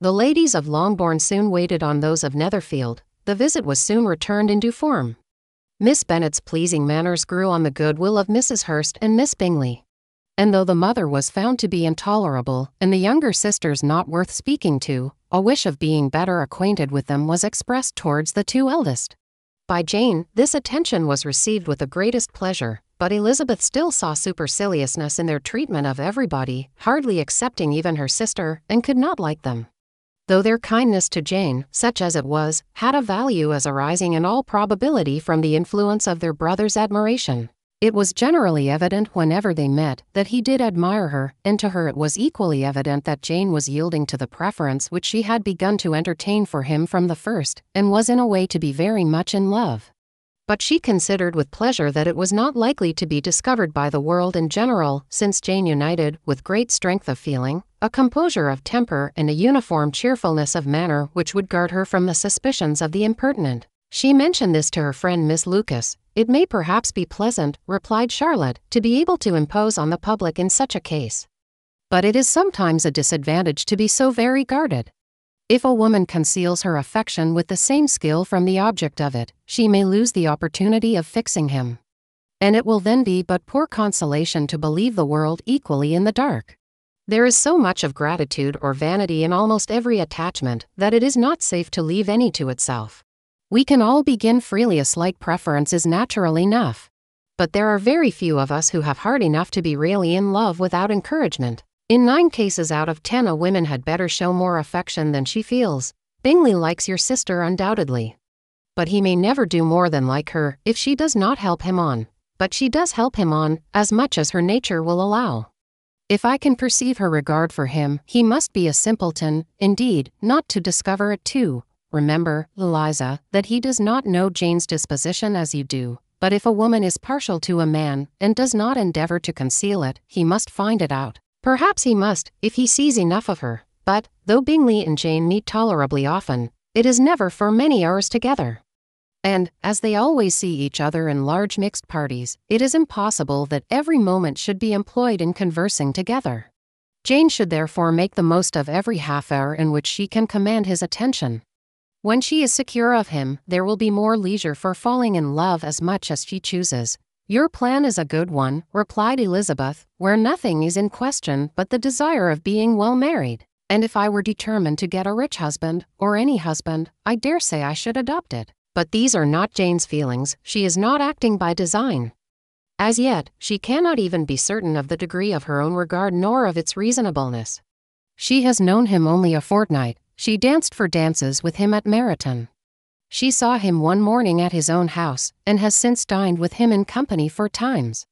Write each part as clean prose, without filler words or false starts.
The ladies of Longbourn soon waited on those of Netherfield. The visit was soon returned in due form. Miss Bennet's pleasing manners grew on the goodwill of Mrs. Hurst and Miss Bingley. And though the mother was found to be intolerable, and the younger sisters not worth speaking to, a wish of being better acquainted with them was expressed towards the two eldest. By Jane, this attention was received with the greatest pleasure, but Elizabeth still saw superciliousness in their treatment of everybody, hardly excepting even her sister, and could not like them. Though their kindness to Jane, such as it was, had a value as arising in all probability from the influence of their brother's admiration, it was generally evident whenever they met that he did admire her, and to her it was equally evident that Jane was yielding to the preference which she had begun to entertain for him from the first, and was in a way to be very much in love. But she considered with pleasure that it was not likely to be discovered by the world in general, since Jane united, with great strength of feeling, a composure of temper and a uniform cheerfulness of manner which would guard her from the suspicions of the impertinent. She mentioned this to her friend Miss Lucas. "It may perhaps be pleasant," replied Charlotte, "to be able to impose on the public in such a case. But it is sometimes a disadvantage to be so very guarded. If a woman conceals her affection with the same skill from the object of it, she may lose the opportunity of fixing him. And it will then be but poor consolation to believe the world equally in the dark. There is so much of gratitude or vanity in almost every attachment that it is not safe to leave any to itself. We can all begin freely, a slight preference is natural enough. But there are very few of us who have heart enough to be really in love without encouragement. In 9 cases out of 10 a woman had better show more affection than she feels. Bingley likes your sister undoubtedly. But he may never do more than like her if she does not help him on. But she does help him on, as much as her nature will allow. If I can perceive her regard for him, he must be a simpleton, indeed, not to discover it too. Remember, Eliza, that he does not know Jane's disposition as you do. But if a woman is partial to a man, and does not endeavor to conceal it, he must find it out. Perhaps he must, if he sees enough of her. But, though Bingley and Jane meet tolerably often, it is never for many hours together. And, as they always see each other in large mixed parties, it is impossible that every moment should be employed in conversing together. Jane should therefore make the most of every half-hour in which she can command his attention. When she is secure of him, there will be more leisure for falling in love as much as she chooses. "Your plan is a good one," replied Elizabeth, "where nothing is in question but the desire of being well married. And if I were determined to get a rich husband, or any husband, I dare say I should adopt it. But these are not Jane's feelings. She is not acting by design. As yet, she cannot even be certain of the degree of her own regard nor of its reasonableness. She has known him only a fortnight. She danced for dances with him at Meryton. She saw him one morning at his own house, and has since dined with him in company 4 times.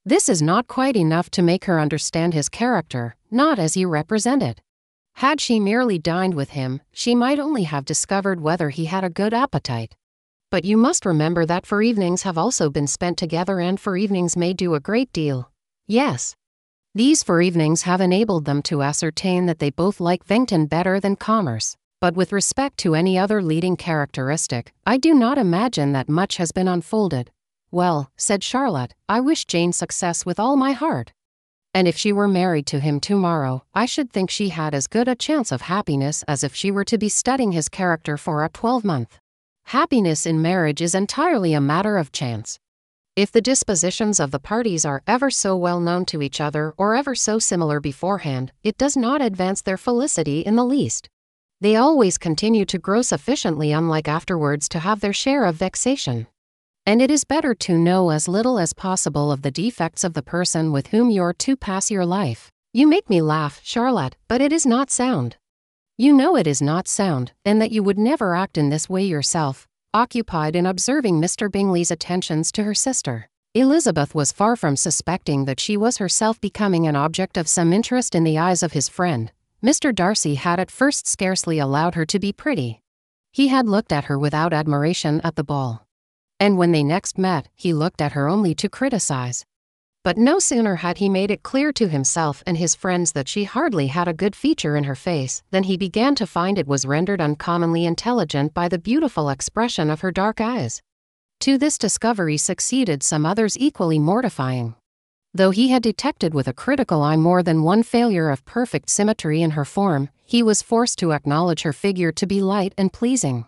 This is not quite enough to make her understand his character, not as you represent it. Had she merely dined with him, she might only have discovered whether he had a good appetite. But you must remember that 4 evenings have also been spent together, and 4 evenings may do a great deal. Yes. These 4 evenings have enabled them to ascertain that they both like Vington better than commerce. But with respect to any other leading characteristic, I do not imagine that much has been unfolded. "Well," said Charlotte, "I wish Jane success with all my heart. And if she were married to him tomorrow, I should think she had as good a chance of happiness as if she were to be studying his character for a 12-month. Happiness in marriage is entirely a matter of chance. If the dispositions of the parties are ever so well known to each other or ever so similar beforehand, it does not advance their felicity in the least. They always continue to grow sufficiently unlike afterwards to have their share of vexation. And it is better to know as little as possible of the defects of the person with whom you are to pass your life. You make me laugh, Charlotte, but it is not sound. You know it is not sound, and that you would never act in this way yourself." Occupied in observing Mr. Bingley's attentions to her sister, Elizabeth was far from suspecting that she was herself becoming an object of some interest in the eyes of his friend. Mr. Darcy had at first scarcely allowed her to be pretty. He had looked at her without admiration at the ball. And when they next met, he looked at her only to criticize. But no sooner had he made it clear to himself and his friends that she hardly had a good feature in her face than he began to find it was rendered uncommonly intelligent by the beautiful expression of her dark eyes. To this discovery succeeded some others equally mortifying. Though he had detected with a critical eye more than one failure of perfect symmetry in her form, he was forced to acknowledge her figure to be light and pleasing.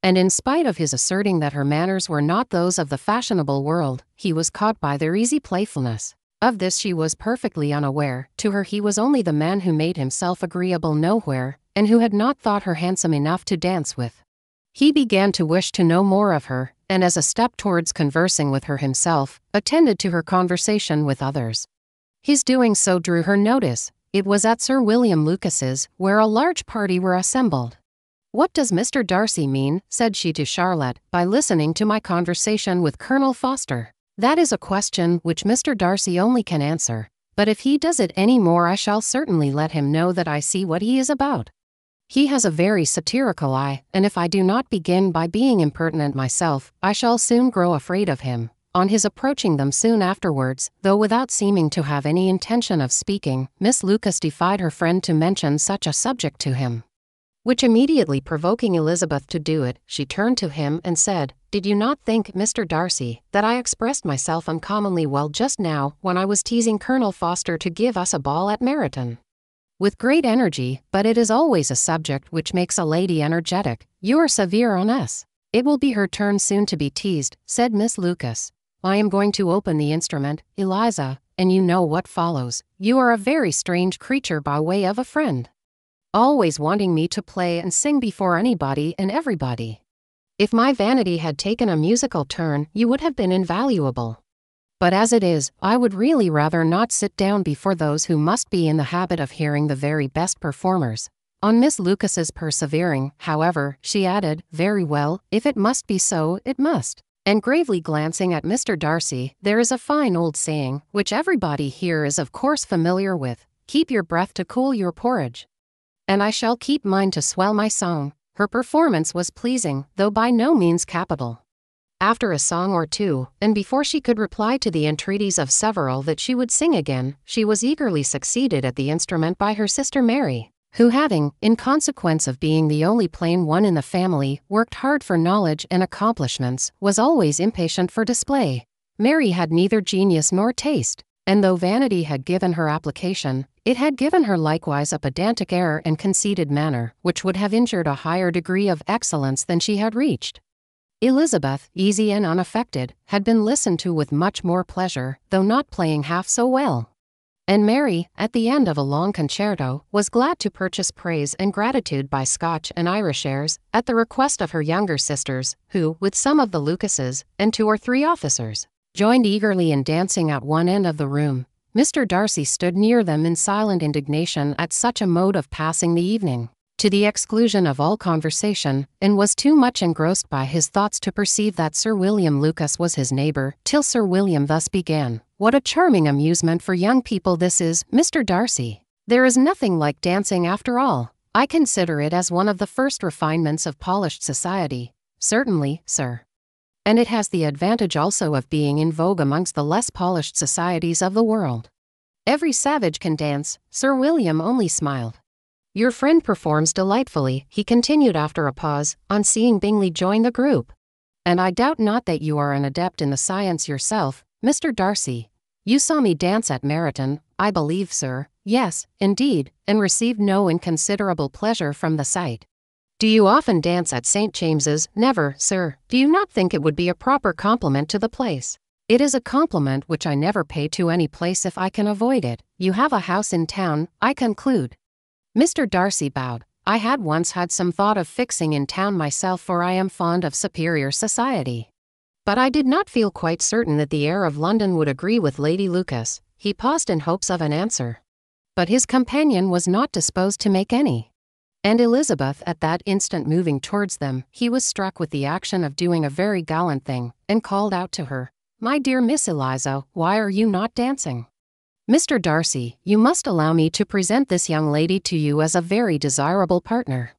And in spite of his asserting that her manners were not those of the fashionable world, he was caught by their easy playfulness. Of this she was perfectly unaware. To her he was only the man who made himself agreeable nowhere, and who had not thought her handsome enough to dance with. He began to wish to know more of her, and as a step towards conversing with her himself, attended to her conversation with others. His doing so drew her notice. It was at Sir William Lucas's, where a large party were assembled. "What does Mr. Darcy mean," said she to Charlotte, "by listening to my conversation with Colonel Forster? That is a question which Mr. Darcy only can answer, but if he does it any more I shall certainly let him know that I see what he is about. He has a very satirical eye, and if I do not begin by being impertinent myself, I shall soon grow afraid of him." On his approaching them soon afterwards, though without seeming to have any intention of speaking, Miss Lucas defied her friend to mention such a subject to him. Which immediately provoking Elizabeth to do it, she turned to him and said, "Did you not think, Mr. Darcy, that I expressed myself uncommonly well just now when I was teasing Colonel Forster to give us a ball at Meryton?" "With great energy, but it is always a subject which makes a lady energetic. You are severe on us." "It will be her turn soon to be teased," said Miss Lucas. "I am going to open the instrument, Eliza, and you know what follows. You are a very strange creature by way of a friend. Always wanting me to play and sing before anybody and everybody. If my vanity had taken a musical turn, you would have been invaluable. But as it is, I would really rather not sit down before those who must be in the habit of hearing the very best performers." On Miss Lucas's persevering, however, she added, "Very well, if it must be so, it must." And gravely glancing at Mr. Darcy, "There is a fine old saying, which everybody here is of course familiar with, 'Keep your breath to cool your porridge.' And I shall keep mine to swell my song." Her performance was pleasing, though by no means capital. After a song or two, and before she could reply to the entreaties of several that she would sing again, she was eagerly succeeded at the instrument by her sister Mary, who having, in consequence of being the only plain one in the family, worked hard for knowledge and accomplishments, was always impatient for display. Mary had neither genius nor taste, and though vanity had given her application, it had given her likewise a pedantic air and conceited manner, which would have injured a higher degree of excellence than she had reached. Elizabeth, easy and unaffected, had been listened to with much more pleasure, though not playing half so well. And Mary, at the end of a long concerto, was glad to purchase praise and gratitude by Scotch and Irish airs, at the request of her younger sisters, who, with some of the Lucases, and 2 or 3 officers, joined eagerly in dancing at one end of the room. Mr. Darcy stood near them in silent indignation at such a mode of passing the evening, to the exclusion of all conversation, and was too much engrossed by his thoughts to perceive that Sir William Lucas was his neighbor, till Sir William thus began. "What a charming amusement for young people this is, Mr. Darcy. There is nothing like dancing after all. I consider it as one of the first refinements of polished society." "Certainly, sir. And it has the advantage also of being in vogue amongst the less polished societies of the world. Every savage can dance." Sir William only smiled. "Your friend performs delightfully," he continued after a pause, on seeing Bingley join the group. "And I doubt not that you are an adept in the science yourself, Mr. Darcy. You saw me dance at Meryton, I believe, sir." "Yes, indeed, and received no inconsiderable pleasure from the sight." "Do you often dance at St. James's?" "Never, sir." "Do you not think it would be a proper compliment to the place?" "It is a compliment which I never pay to any place if I can avoid it. You have a house in town, I conclude." Mr. Darcy bowed. "I had once had some thought of fixing in town myself, for I am fond of superior society. But I did not feel quite certain that the air of London would agree with Lady Lucas." He paused in hopes of an answer, but his companion was not disposed to make any. And Elizabeth at that instant moving towards them, he was struck with the action of doing a very gallant thing, and called out to her, "My dear Miss Eliza, why are you not dancing? Mr. Darcy, you must allow me to present this young lady to you as a very desirable partner.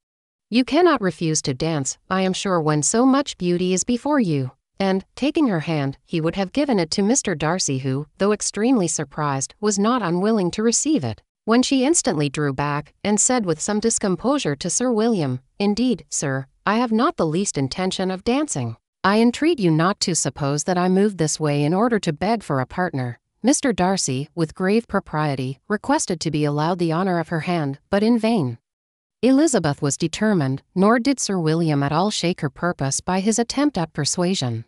You cannot refuse to dance, I am sure, when so much beauty is before you." And, taking her hand, he would have given it to Mr. Darcy who, though extremely surprised, was not unwilling to receive it, when she instantly drew back, and said with some discomposure to Sir William, "Indeed, sir, I have not the least intention of dancing. I entreat you not to suppose that I moved this way in order to beg for a partner. Mr. Darcy, with grave propriety, requested to be allowed the honor of her hand, but in vain. Elizabeth was determined, nor did Sir William at all shake her purpose by his attempt at persuasion.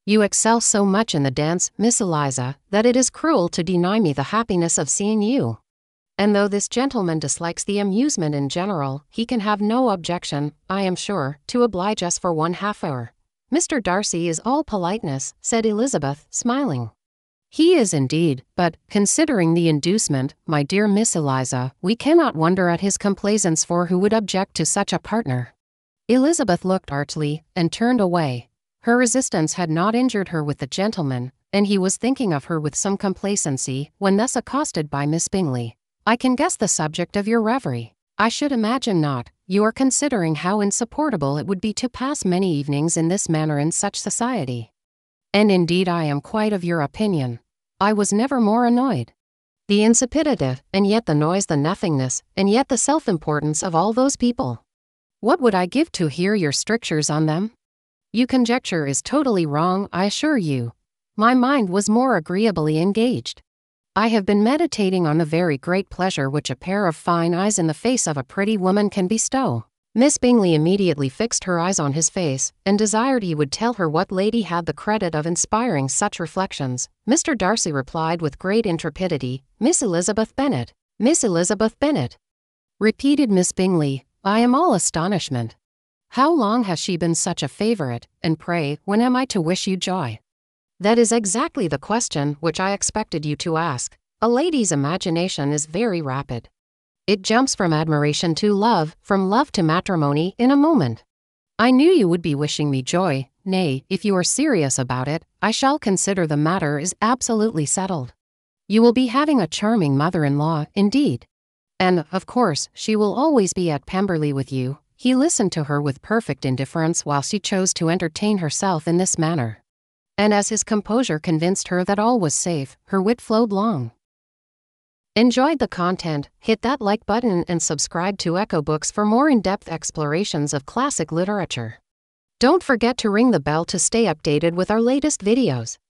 "You excel so much in the dance, Miss Eliza, that it is cruel to deny me the happiness of seeing you. And though this gentleman dislikes the amusement in general, he can have no objection, I am sure, to oblige us for 1/2 hour." "Mr. Darcy is all politeness," said Elizabeth, smiling. "He is indeed, but, considering the inducement, my dear Miss Eliza, we cannot wonder at his complaisance, for who would object to such a partner?" Elizabeth looked archly, and turned away. Her resistance had not injured her with the gentleman, and he was thinking of her with some complacency, when thus accosted by Miss Bingley. "I can guess the subject of your reverie." "I should imagine not. You are considering how insupportable it would be to pass many evenings in this manner in such society. And indeed I am quite of your opinion. I was never more annoyed. The insipidity, and yet the noise, the nothingness, and yet the self-importance of all those people. What would I give to hear your strictures on them? Your conjecture is totally wrong, I assure you. My mind was more agreeably engaged. I have been meditating on the very great pleasure which a pair of fine eyes in the face of a pretty woman can bestow." Miss Bingley immediately fixed her eyes on his face, and desired he would tell her what lady had the credit of inspiring such reflections. Mr. Darcy replied with great intrepidity, "Miss Elizabeth Bennet." "Miss Elizabeth Bennet," repeated Miss Bingley. "I am all astonishment. How long has she been such a favourite, and pray, when am I to wish you joy?" "That is exactly the question which I expected you to ask. A lady's imagination is very rapid. It jumps from admiration to love, from love to matrimony, in a moment. I knew you would be wishing me joy. Nay, if you are serious about it, I shall consider the matter is absolutely settled. You will be having a charming mother-in-law, indeed. And, of course, she will always be at Pemberley with you." He listened to her with perfect indifference while she chose to entertain herself in this manner. And as his composure convinced her that all was safe, her wit flowed long. Enjoyed the content? Hit that like button and subscribe to EchoBooks for more in-depth explorations of classic literature. Don't forget to ring the bell to stay updated with our latest videos.